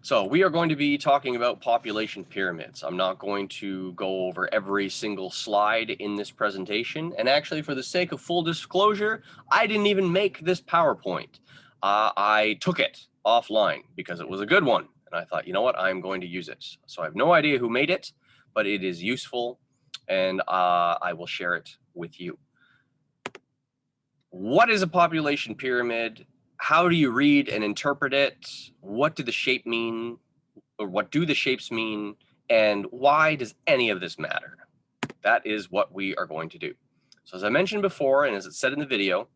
So we are going to be talking about population pyramids. I'm not going to go over every single slide in this presentation. And actually, for the sake of full disclosure, I didn't even make this PowerPoint. I took it offline because it was a good one. And I thought, you know what, I'm going to use it. So I have no idea who made it, but it is useful and I will share it with you. What is a population pyramid? How do you read and interpret it? What do the shape mean? Or what do the shapes mean? And why does any of this matter? That is what we are going to do. So as I mentioned before, and as it said in the video,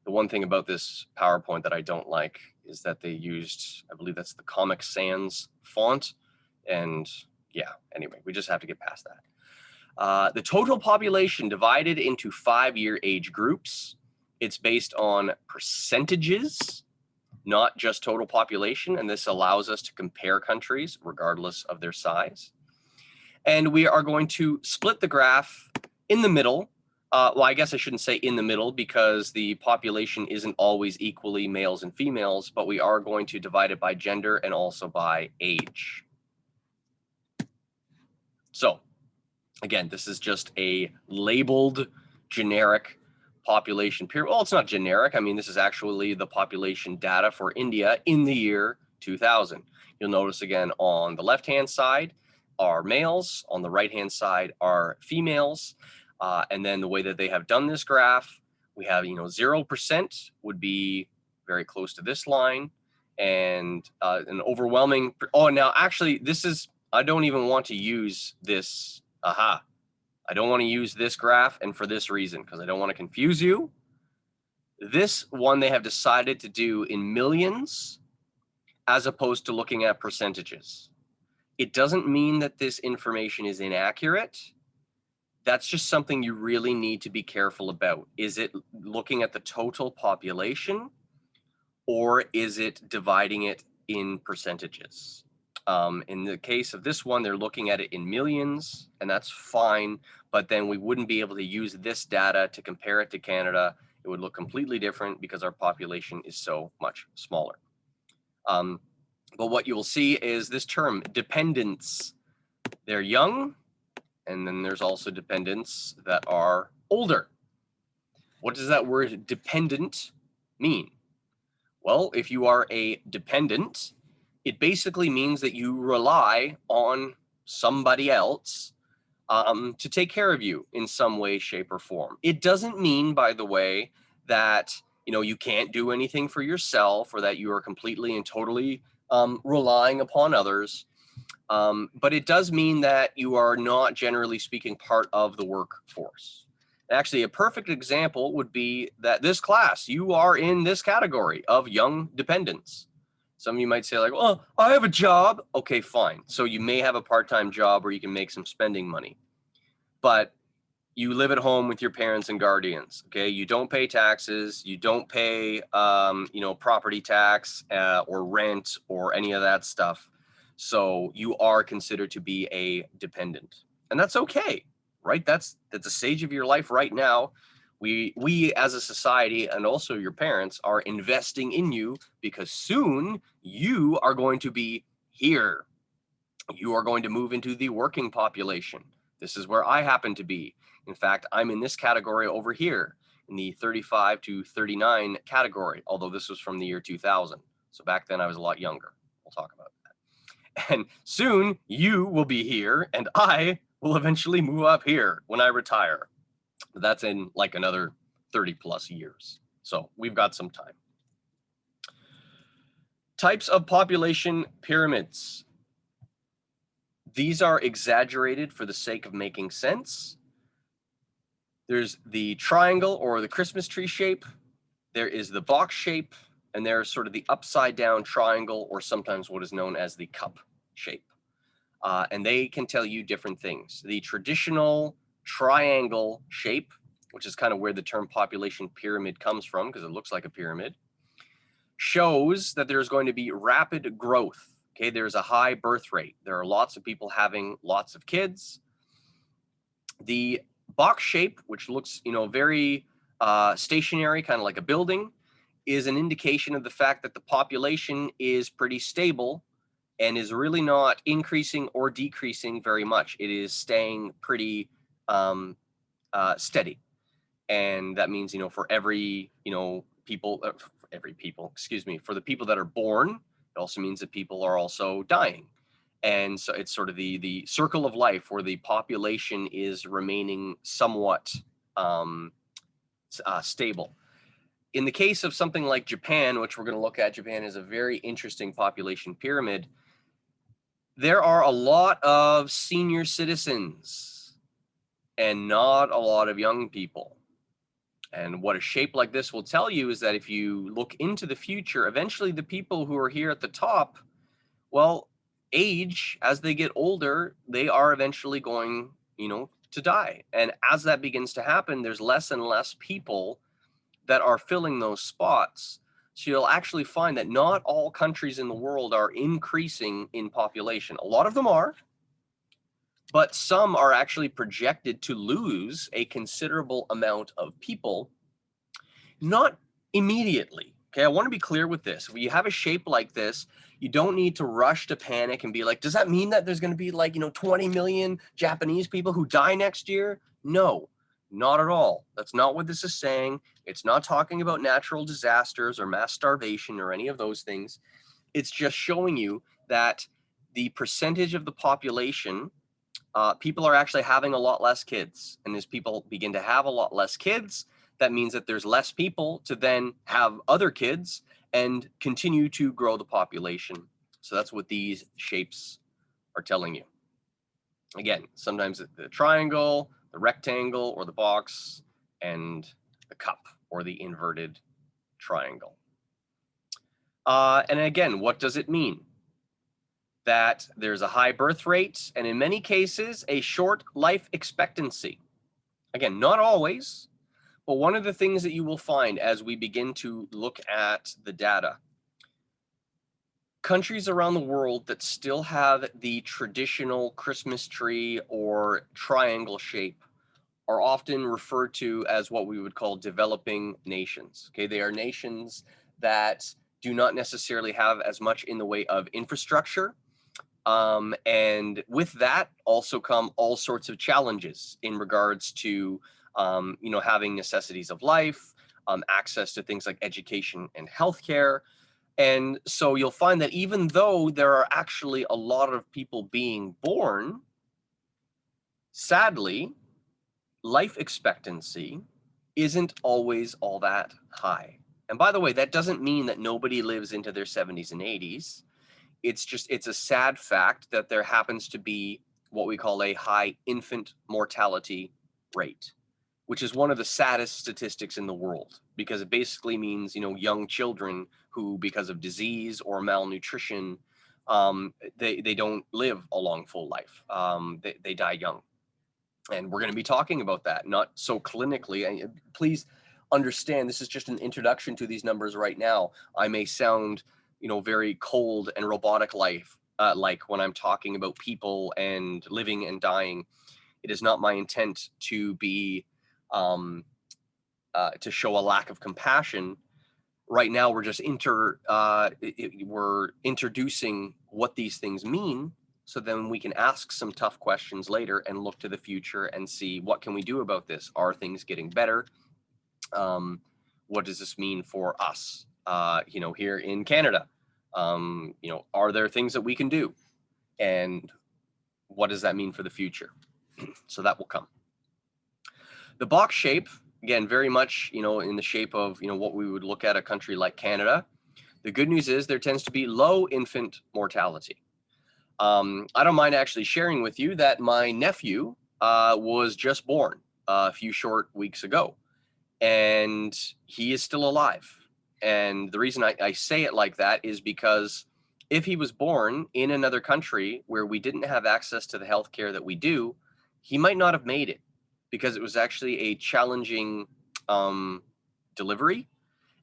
the one thing about this PowerPoint that I don't like is that they used, I believe that's the Comic Sans font. And yeah, anyway, we just have to get past that. The total population divided into 5-year age groups. It's based on percentages, not just total population, and this allows us to compare countries regardless of their size. And we are going to split the graph in the middle. Well, I guess I shouldn't say in the middle because the population isn't always equally males and females, but we are going to divide it by gender and also by age. So again, this is just a labeled generic population pyramid. Well, it's not generic. I mean, this is actually the population data for India in the year 2000. You'll notice again on the left-hand side are males, on the right-hand side are females. And then the way that they have done this graph, we have, 0% would be very close to this line, and an overwhelming, now actually this is, I don't even want to use this, I don't want to use this graph, and for this reason, because I don't want to confuse you. This one they have decided to do in millions as opposed to looking at percentages. It doesn't mean that this information is inaccurate. That's just something you really need to be careful about. Is it looking at the total population, or is it dividing it in percentages? In the case of this one, they're looking at it in millions, and that's fine, but then we wouldn't be able to use this data to compare it to Canada. It would look completely different because our population is so much smaller. But what you will see is this term, dependents. They're young, and then there's also dependents that are older. What does that word dependent mean? Well, if you are a dependent, it basically means that you rely on somebody else to take care of you in some way, shape, or form. It doesn't mean, by the way, that you can't do anything for yourself or that you are completely and totally relying upon others. But it does mean that you are not, generally speaking, part of the workforce. Actually, a perfect example would be that this class, you are in this category of young dependents. Some of you might say like, well, I have a job. Okay, fine. So you may have a part-time job where you can make some spending money, but you live at home with your parents and guardians. Okay, you don't pay taxes, you don't pay, property tax or rent or any of that stuff. So you are considered to be a dependent, and that's okay, right? That's a stage of your life right now. We as a society, and also your parents, are investing in you because soon you are going to be here. You are going to move into the working population. This is where I happen to be. In fact, I'm in this category over here, in the 35 to 39 category, although this was from the year 2000. So back then I was a lot younger. We'll talk about that. And soon you will be here, and I will eventually move up here when I retire. But that's in like another 30 plus years. So we've got some time. Types of population pyramids. These are exaggerated for the sake of making sense. There's the triangle or the Christmas tree shape. There is the box shape, and there's sort of the upside down triangle, or sometimes what is known as the cup shape. And they can tell you different things. The traditional triangle shape, which is kind of where the term population pyramid comes from because it looks like a pyramid, shows that there's going to be rapid growth. Okay, there's a high birth rate. There are lots of people having lots of kids. The box shape, which looks, very stationary, kind of like a building, is an indication of the fact that the population is pretty stable and is really not increasing or decreasing very much. It is staying pretty steady. And that means, for every, excuse me, for the people that are born, it also means that people are also dying. And so it's sort of the circle of life where the population is remaining somewhat stable. In the case of something like Japan, which we're going to look at, Japan is a very interesting population pyramid. There are a lot of senior citizens and not a lot of young people. And what a shape like this will tell you is that if you look into the future, eventually the people who are here at the top, well, age, as they get older, they are eventually going, to die. And as that begins to happen, there's less and less people that are filling those spots. So you'll actually find that not all countries in the world are increasing in population. A lot of them are, but some are actually projected to lose a considerable amount of people, not immediately. Okay, I want to be clear with this. When you have a shape like this, you don't need to rush to panic and be like, does that mean that there's going to be 20 million Japanese people who die next year? No, not at all. That's not what this is saying. It's not talking about natural disasters or mass starvation or any of those things. It's just showing you that the percentage of the population, people are actually having a lot less kids. And as people begin to have a lot less kids, that means that there's less people to then have other kids and continue to grow the population. So that's what these shapes are telling you. Again, sometimes the triangle, the rectangle, or the box, and the cup, or the inverted triangle. And again, what does it mean? That there's a high birth rate, and in many cases, a short life expectancy. Again, not always, but one of the things that you will find as we begin to look at the data, countries around the world that still have the traditional Christmas tree or triangle shape are often referred to as what we would call developing nations. Okay, they are nations that do not necessarily have as much in the way of infrastructure. And with that also come all sorts of challenges in regards to, having necessities of life, access to things like education and healthcare. And so you'll find that even though there are actually a lot of people being born, sadly, life expectancy isn't always all that high. And by the way, that doesn't mean that nobody lives into their 70s and 80s. It's a sad fact that there happens to be what we call a high infant mortality rate, which is one of the saddest statistics in the world, because it basically means, young children who, because of disease or malnutrition, they don't live a long, full life. They die young. And we're going to be talking about that, not so clinically. And please understand, this is just an introduction to these numbers right now. I may sound, very cold and robotic like when I'm talking about people and living and dying. It is not my intent to be to show a lack of compassion. Right now, we're just we're introducing what these things mean, so then we can ask some tough questions later and look to the future and see what can we do about this. Are things getting better? What does this mean for us, here in Canada? Are there things that we can do? And what does that mean for the future? So that will come. The box shape, again, very much, in the shape of, what we would look at a country like Canada. The good news is there tends to be low infant mortality. I don't mind actually sharing with you that my nephew was just born a few short weeks ago, and he is still alive. And the reason I say it like that is because if he was born in another country where we didn't have access to the healthcare that we do, he might not have made it, because it was actually a challenging delivery.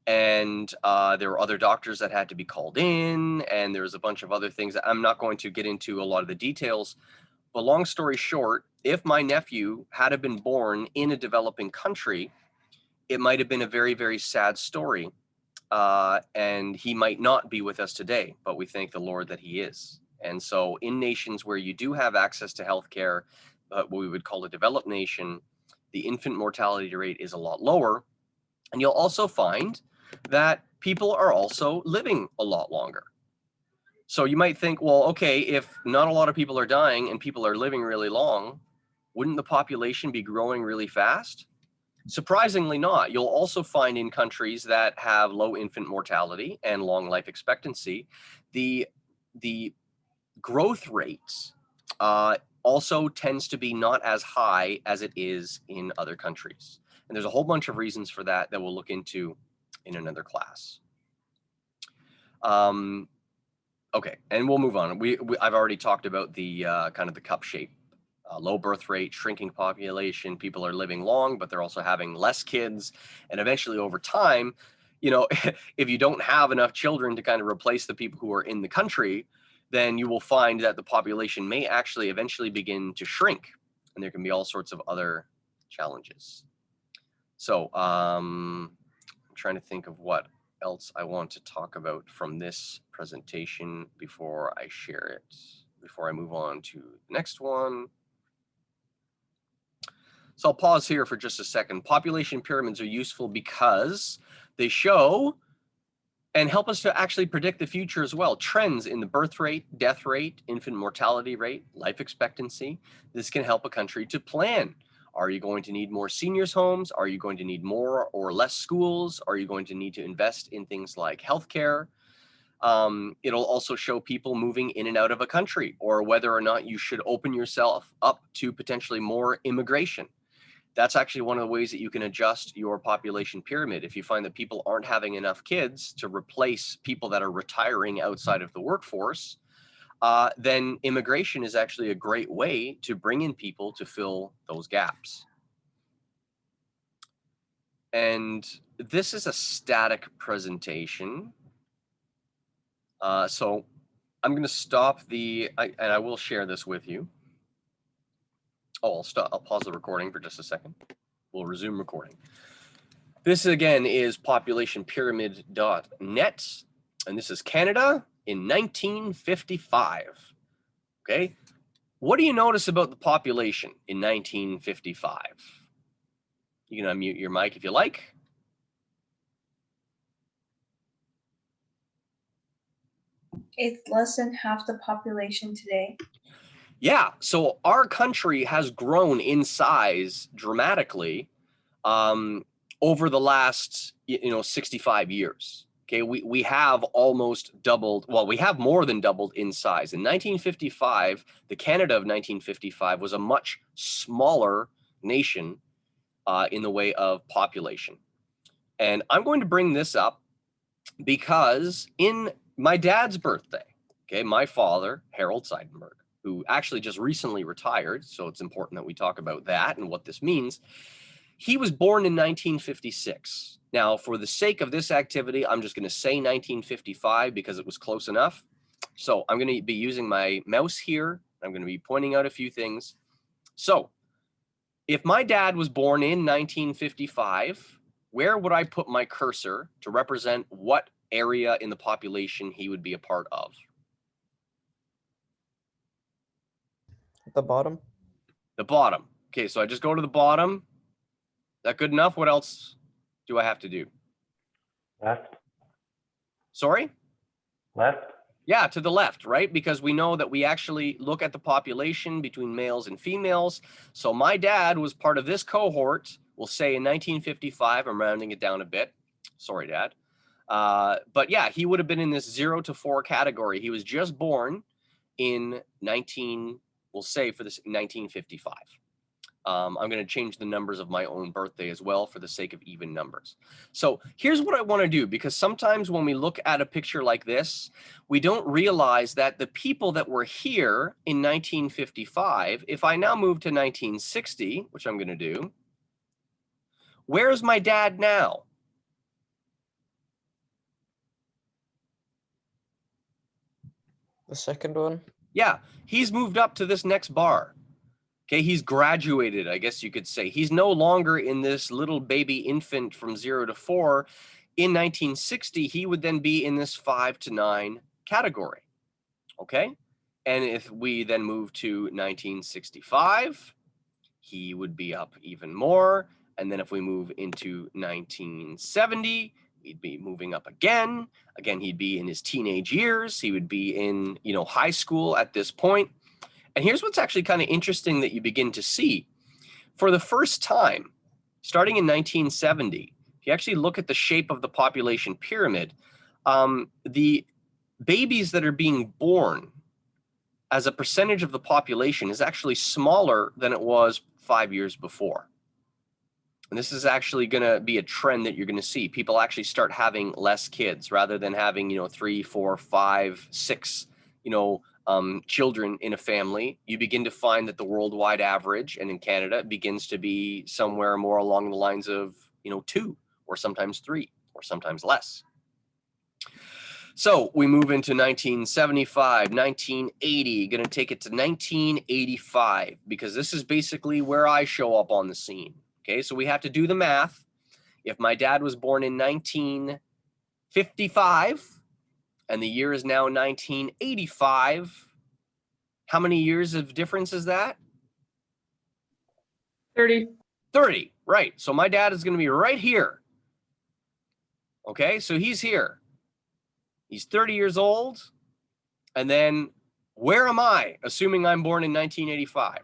And there were other doctors that had to be called in, and there was a bunch of other things that I'm not going to get into a lot of the details. But long story short, if my nephew had been born in a developing country, it might have been a very, very sad story. And he might not be with us today, but we thank the Lord that he is. And so in nations where you do have access to healthcare, what we would call a developed nation, the infant mortality rate is a lot lower. And you'll also find that people are also living a lot longer. So you might think, well, okay, if not a lot of people are dying and people are living really long, wouldn't the population be growing really fast? Surprisingly not. You'll also find in countries that have low infant mortality and long life expectancy, the growth rates also tends to be not as high as it is in other countries. And there's a whole bunch of reasons for that that we'll look into in another class. Okay, and we'll move on. I've already talked about the kind of the cup shape. Low birth rate, shrinking population, people are living long, but they're also having less kids. And eventually over time, you know, if you don't have enough children to kind of replace the people who are in the country, then you will find that the population may actually eventually begin to shrink. And there can be all sorts of other challenges. So I'm trying to think of what else I want to talk about from this presentation before I share it, before I move on to the next one. So I'll pause here for just a second. Population pyramids are useful because they show and help us to actually predict the future as well. Trends in the birth rate, death rate, infant mortality rate, life expectancy. This can help a country to plan. Are you going to need more seniors homes? Are you going to need more or less schools? Are you going to need to invest in things like healthcare? It'll also show people moving in and out of a country, or whether or not you should open yourself up to potentially more immigration. That's actually one of the ways that you can adjust your population pyramid. If you find that people aren't having enough kids to replace people that are retiring outside of the workforce, then immigration is actually a great way to bring in people to fill those gaps. And this is a static presentation. So I'm going to stop and I will share this with you. Oh, I'll pause the recording for just a second. We'll resume recording. This again is populationpyramid.net, and this is Canada in 1955. Okay, what do you notice about the population in 1955? You can unmute your mic if you like. It's less than half the population today. Yeah, so our country has grown in size dramatically over the last 65 years. Okay, we have almost doubled. Well, we have more than doubled in size. In 1955, the Canada of 1955 was a much smaller nation in the way of population. And I'm going to bring this up because in my dad's birthday, okay, my father, Harold Seidenberg, who actually just recently retired, so it's important that we talk about that and what this means. He was born in 1956. Now, for the sake of this activity, I'm just going to say 1955 because it was close enough. So I'm going to be using my mouse here. I'm going to be pointing out a few things. So if my dad was born in 1955, where would I put my cursor to represent what area in the population he would be a part of? The bottom. The bottom. Okay, so I just go to the bottom. Is that good enough? What else do I have to do? Left. Sorry? Left. Yeah, to the left, right? Because we know that we actually look at the population between males and females. So my dad was part of this cohort, we'll say in 1955. I'm rounding it down a bit. Sorry, Dad. But yeah, he would have been in this 0 to 4 category. He was just born in we'll say for this 1955. I'm going to change the numbers of my own birthday as well for the sake of even numbers. So here's what I want to do, because sometimes when we look at a picture like this, we don't realize that the people that were here in 1955, if I now move to 1960, which I'm going to do, where's my dad now? The second one. Yeah, he's moved up to this next bar. Okay, he's graduated, I guess you could say. He's no longer in this little baby infant from 0 to 4. In 1960, he would then be in this 5 to 9 category. Okay, And if we then move to 1965, he would be up even more. And then if we move into 1970, he'd be moving up again. Again, he'd be in his teenage years. He would be in, high school at this point. And here's what's actually kind of interesting that you begin to see. For the first time, starting in 1970, if you actually look at the shape of the population pyramid, the babies that are being born as a percentage of the population is actually smaller than it was 5 years before. And this is actually going to be a trend that you're going to see. People actually start having less kids rather than having, 3, 4, 5, 6, children in a family. You begin to find that the worldwide average, and in Canada, begins to be somewhere more along the lines of, 2 or sometimes 3 or sometimes less. So we move into 1975, 1980, going to take it to 1985, because this is basically where I show up on the scene. Okay, so we have to do the math. If my dad was born in 1955 and the year is now 1985, how many years of difference is that? 30. 30, right. So my dad is going to be right here. Okay, so he's here. He's 30 years old. And then where am I, assuming I'm born in 1985?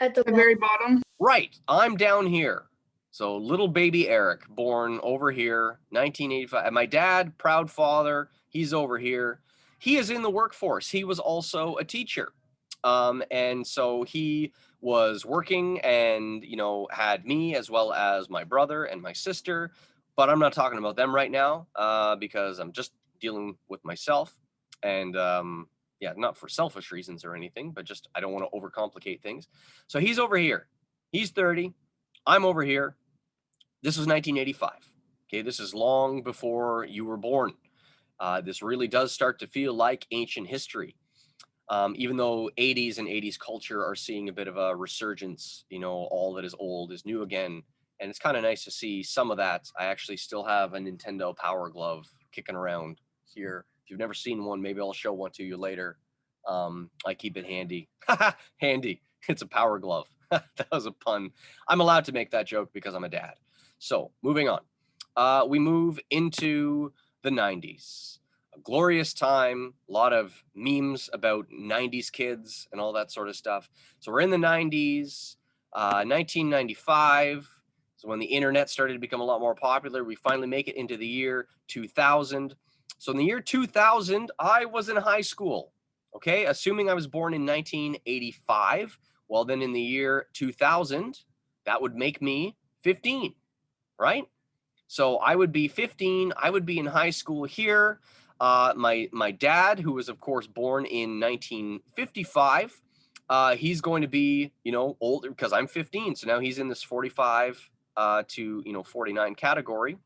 At the The very bottom. Right, I'm down here. So little baby Eric, born over here, 1985. And my dad, proud father, he's over here. He is in the workforce. He was also a teacher. And so he was working and, had me as well as my brother and my sister. But I'm not talking about them right now because I'm just dealing with myself. And not for selfish reasons or anything, but just I don't want to overcomplicate things. So he's over here. He's 30. I'm over here. This was 1985. Okay, this is long before you were born. This really does start to feel like ancient history. Even though 80s and 80s culture are seeing a bit of a resurgence, all that is old is new again. And it's kind of nice to see some of that. I actually still have a Nintendo Power Glove kicking around here. If you've never seen one, maybe I'll show one to you later. I keep it handy. Handy. It's a Power Glove. That was a pun. I'm allowed to make that joke because I'm a dad. So moving on. We move into the 90s. A glorious time, a lot of memes about 90s kids and all that sort of stuff. So we're in the 90s, 1995. So when the internet started to become a lot more popular, we finally make it into the year 2000. So in the year 2000, I was in high school. Okay, assuming I was born in 1985, well, then in the year 2000, that would make me 15, right? So I would be 15. I would be in high school here. My dad, who was, of course, born in 1955, he's going to be, older because I'm 15. So now he's in this 45 to 49 category.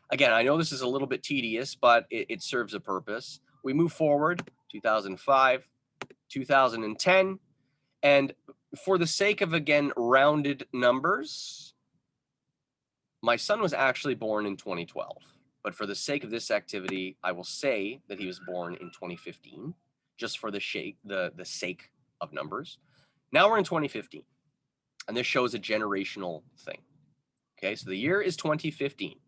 Again, I know this is a little bit tedious, but it serves a purpose. We move forward, 2005, 2010. And for the sake of, again, rounded numbers, my son was actually born in 2012. But for the sake of this activity, I will say that he was born in 2015, just for the sake of numbers. Now we're in 2015, and this shows a generational thing. Okay, so the year is 2015.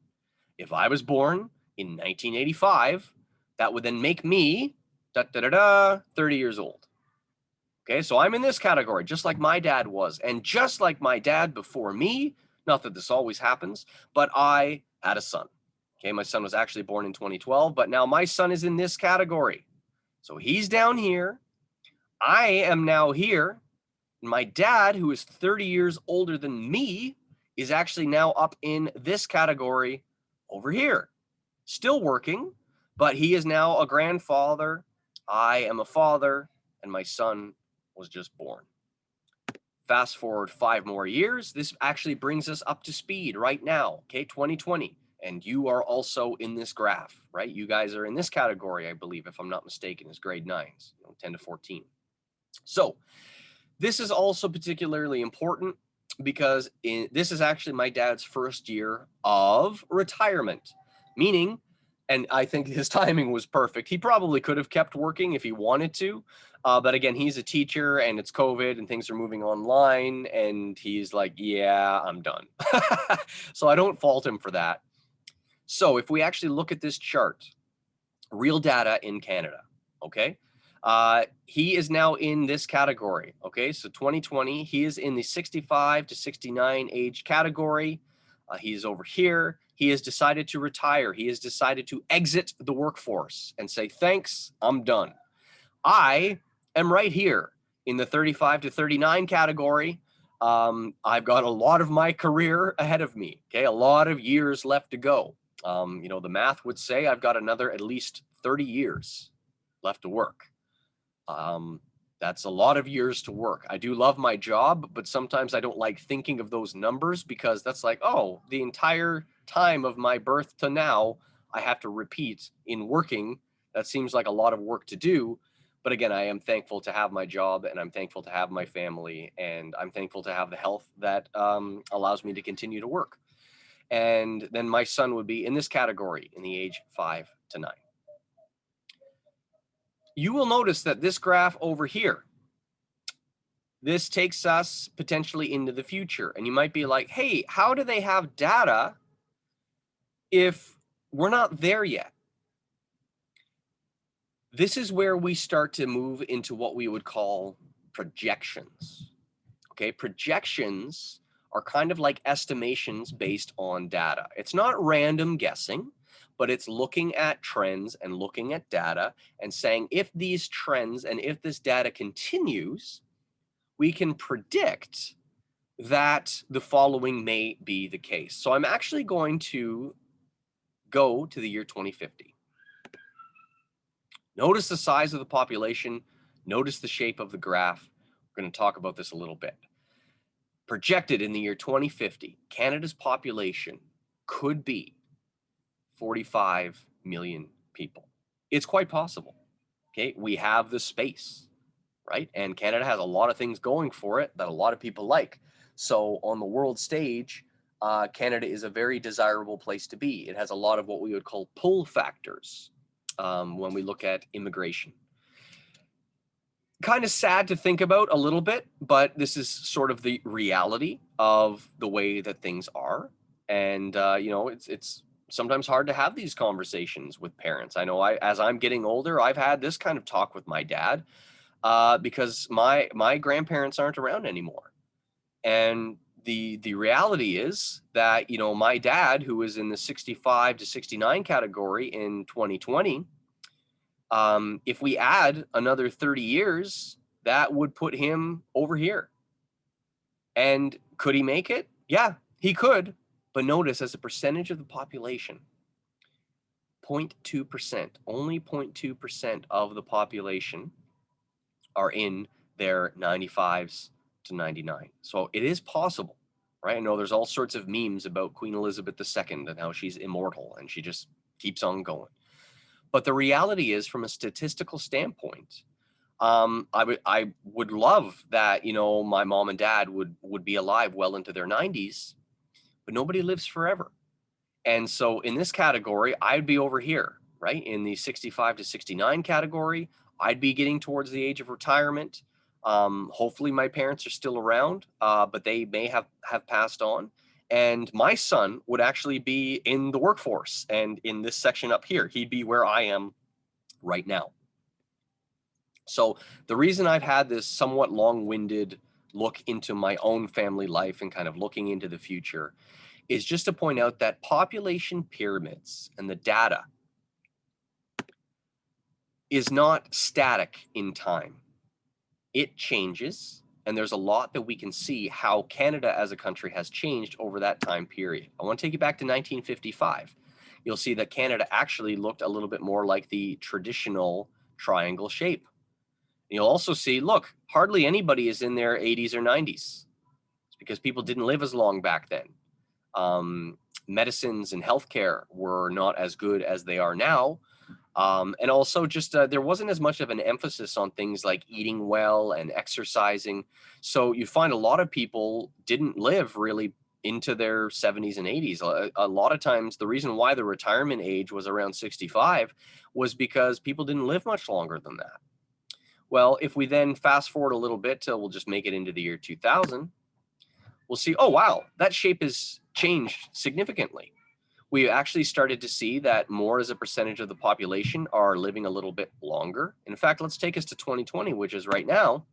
If I was born in 1985, that would then make me 30 years old. Okay, so I'm in this category, just like my dad was, and just like my dad before me, not that this always happens, but I had a son. Okay, my son was actually born in 2012, but now my son is in this category. So he's down here. I am now here. My dad, who is 30 years older than me, is actually now up in this category over here. Still working, but he is now a grandfather. I am a father, and my son was just born. Fast forward 5 more years. This actually brings us up to speed right now, okay, 2020. And you are also in this graph, right? You guys are in this category, I believe, if I'm not mistaken, is grade 9s, 10 to 14. So this is also particularly important because this is actually my dad's first year of retirement, meaning And I think his timing was perfect. He probably could have kept working if he wanted to. But again, he's a teacher and it's COVID and things are moving online. And he's like, yeah, I'm done. So I don't fault him for that. So if we actually look at this chart, real data in Canada, okay? He is now in this category, okay? So 2020, he is in the 65 to 69 age category. He's over here. He has decided to retire. He has decided to exit the workforce and say, thanks, I'm done. I am right here in the 35 to 39 category. I've got a lot of my career ahead of me, okay? A lot of years left to go. You know, the math would say I've got another at least 30 years left to work. That's a lot of years to work. I do love my job, but sometimes I don't like thinking of those numbers because that's like, oh, the entire time of my birth to now, I have to repeat in working. That seems like a lot of work to do. But again, I am thankful to have my job and I'm thankful to have my family and I'm thankful to have the health that allows me to continue to work. And then my son would be in this category in the age 5 to 9. You will notice that this graph over here, this takes us potentially into the future. And you might be like, hey, how do they have data if we're not there yet? This is where we start to move into what we would call projections. Okay, projections are kind of like estimations based on data. It's not random guessing, but it's looking at trends and looking at data and saying if these trends and if this data continues, we can predict that the following may be the case. So I'm actually going to go to the year 2050. Notice the size of the population. Notice the shape of the graph. We're going to talk about this a little bit. Projected in the year 2050, Canada's population could be 45 million people. It's quite possible. Okay, we have the space, right? And Canada has a lot of things going for it that a lot of people like. So on the world stage, Canada is a very desirable place to be. It has a lot of what we would call pull factors when we look at immigration. Kind of sad to think about a little bit, but this is sort of the reality of the way that things are. And, you know, it's sometimes hard to have these conversations with parents. I know as I'm getting older, I've had this kind of talk with my dad because my grandparents aren't around anymore. And the reality is that, you know, my dad, who was in the 65 to 69 category in 2020, if we add another 30 years, that would put him over here. And could he make it? Yeah, he could. But notice as a percentage of the population, 0.2%, only 0.2% of the population are in their 95s to 99. So it is possible, right? I know there's all sorts of memes about Queen Elizabeth II and how she's immortal and she just keeps on going. But the reality is, from a statistical standpoint, I would love that, you know, my mom and dad would be alive well into their 90s, but nobody lives forever. And so in this category, I'd be over here, right? In the 65 to 69 category, I'd be getting towards the age of retirement. Hopefully my parents are still around, but they may have passed on. And my son would actually be in the workforce and in this section up here, he'd be where I am right now. So the reason I've had this somewhat long-winded look into my own family life and kind of looking into the future is just to point out that population pyramids and the data is not static in time. It changes. And there's a lot that we can see how Canada as a country has changed over that time period. I want to take you back to 1955. You'll see that Canada actually looked a little bit more like the traditional triangle shape. And you'll also see, look, hardly anybody is in their 80s or 90s. It's because people didn't live as long back then. Medicines and healthcare were not as good as they are now. And also just there wasn't as much of an emphasis on things like eating well and exercising. So you find a lot of people didn't live really into their 70s and 80s. A lot of times, the reason why the retirement age was around 65 was because people didn't live much longer than that. Well, if we then fast forward a little bit till we'll just make it into the year 2000, we'll see, oh, wow, that shape has changed significantly. We actually started to see that more as a percentage of the population are living a little bit longer. In fact, let's take us to 2020, which is right now.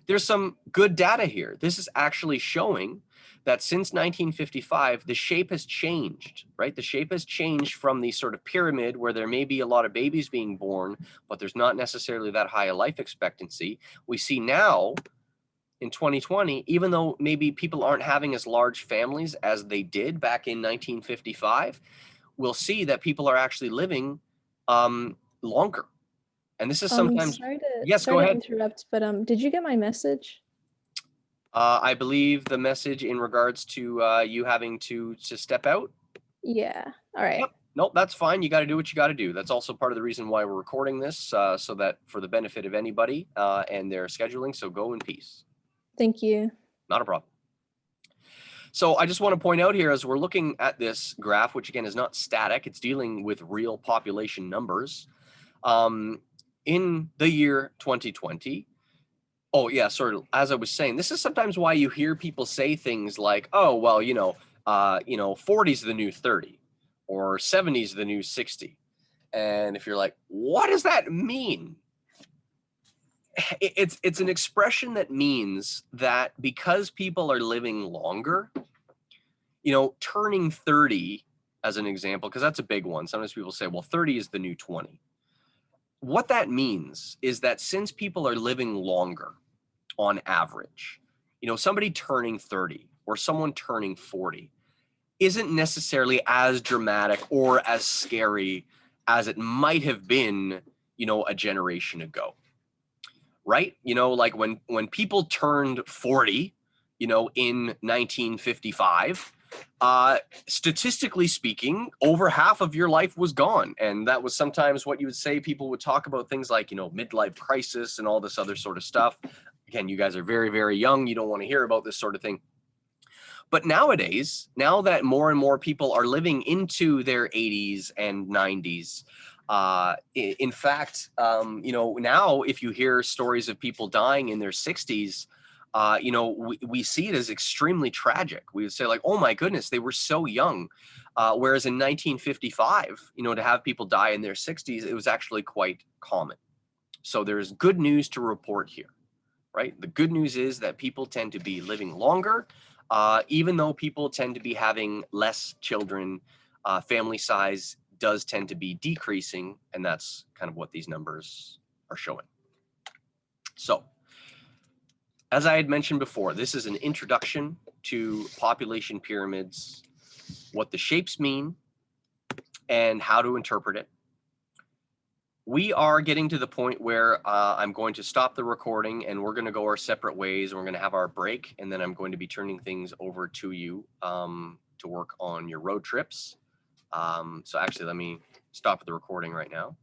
There's some good data here. This is actually showing that since 1955, the shape has changed, right? The shape has changed from the sort of pyramid where there may be a lot of babies being born, but there's not necessarily that high a life expectancy. We see now in 2020, even though maybe people aren't having as large families as they did back in 1955, we'll see that people are actually living longer. And this is sometimes, yes, go sorry ahead. to interrupt, but did you get my message? I believe the message in regards to you having to step out. Yeah. All right. Yep. Nope, that's fine. You got to do what you got to do. That's also part of the reason why we're recording this, so that for the benefit of anybody and their scheduling. So go in peace. Thank you. Not a problem. So I just want to point out here, as we're looking at this graph, which again is not static, it's dealing with real population numbers. In the year 2020, oh yeah, sort of, as I was saying, this is sometimes why you hear people say things like, oh, well, 40 is the new 30 or 70 is the new 60. And if you're like, what does that mean? It's an expression that means that because people are living longer, turning 30 as an example, because that's a big one. Sometimes people say, well, 30 is the new 20. What that means is that since people are living longer on average, somebody turning 30 or someone turning 40 isn't necessarily as dramatic or as scary as it might have been, a generation ago. Right? Like when people turned 40, in 1955, statistically speaking, over half of your life was gone. And that was sometimes what you would say. People would talk about things like, midlife crisis and all this other sort of stuff. Again, you guys are very, very young. You don't want to hear about this sort of thing. But nowadays, now that more and more people are living into their 80s and 90s, in fact, now if you hear stories of people dying in their 60s, we see it as extremely tragic. We would say like, oh my goodness, they were so young. Whereas in 1955, to have people die in their 60s, it was actually quite common. So there's good news to report here, right? The good news is that people tend to be living longer, even though people tend to be having less children. Family size does tend to be decreasing, and that's kind of what these numbers are showing. So, as I had mentioned before, this is an introduction to population pyramids, what the shapes mean, and how to interpret it. We are getting to the point where I'm going to stop the recording and we're going to go our separate ways. We're going to have our break, and then I'm going to be turning things over to you to work on your road trips. So actually, let me stop the recording right now.